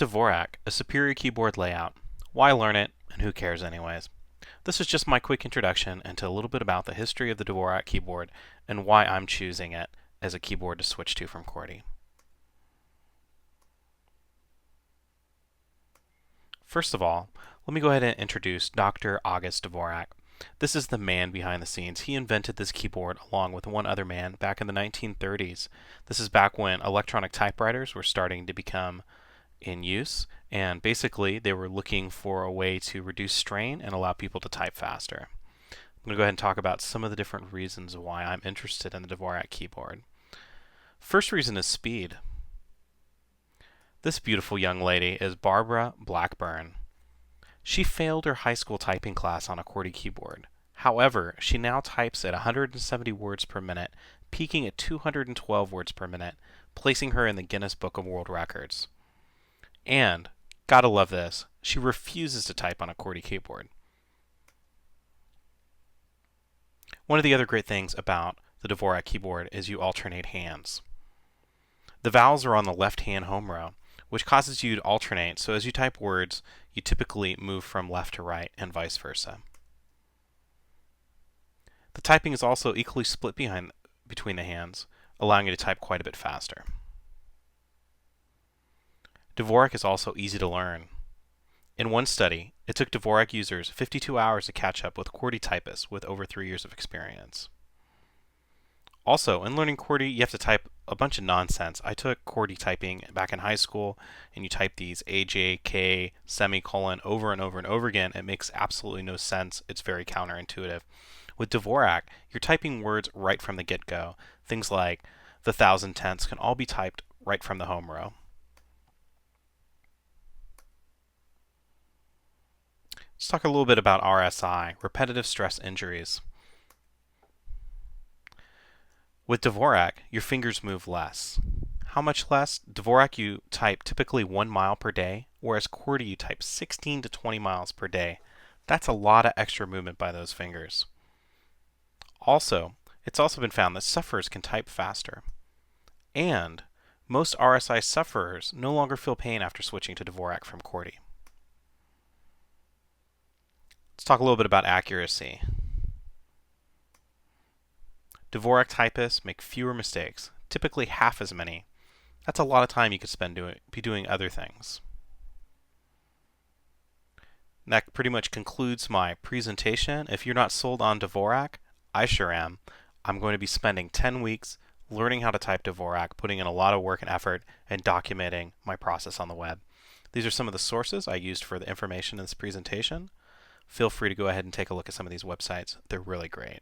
Dvorak, a superior keyboard layout. Why learn it, and who cares anyways? This is just my quick introduction into a little bit about the history of the Dvorak keyboard and why I'm choosing it as a keyboard to switch to from Qwerty. First of all, let me go ahead and introduce Dr. Auguste Dvorak. This is the man behind the scenes. He invented this keyboard along with one other man back in the 1930s. This is back when electronic typewriters were starting to become in use, and basically they were looking for a way to reduce strain and allow people to type faster. I'm going to go ahead and talk about some of the different reasons why I'm interested in the Dvorak keyboard. First reason is speed. This beautiful young lady is Barbara Blackburn. She failed her high school typing class on a QWERTY keyboard. However, she now types at 170 words per minute, peaking at 212 words per minute, placing her in the Guinness Book of World Records. And, gotta love this, she refuses to type on a QWERTY keyboard. One of the other great things about the Dvorak keyboard is you alternate hands. The vowels are on the left-hand home row, which causes you to alternate, so as you type words, you typically move from left to right and vice versa. The typing is also equally split between the hands, allowing you to type quite a bit faster. Dvorak is also easy to learn. In one study, it took Dvorak users 52 hours to catch up with QWERTY typists with over 3 years of experience. Also, in learning QWERTY, you have to type a bunch of nonsense. I took QWERTY typing back in high school, and you type these AJK semicolon over and over and over again. It makes absolutely no sense. It's very counterintuitive. With Dvorak, you're typing words right from the get-go. Things like the thousand tenths can all be typed right from the home row. Let's talk a little bit about RSI, repetitive stress injuries. With Dvorak, your fingers move less. How much less? Dvorak you type typically 1 mile per day, whereas QWERTY you type 16 to 20 miles per day. That's a lot of extra movement by those fingers. Also, it's also been found that sufferers can type faster. And most RSI sufferers no longer feel pain after switching to Dvorak from QWERTY. Let's talk a little bit about accuracy. Dvorak typists make fewer mistakes, typically half as many. That's a lot of time you could spend doing other things. And that pretty much concludes my presentation. If you're not sold on Dvorak, I sure am. I'm going to be spending 10 weeks learning how to type Dvorak, putting in a lot of work and effort, and documenting my process on the web. These are some of the sources I used for the information in this presentation. Feel free to go ahead and take a look at some of these websites. They're really great.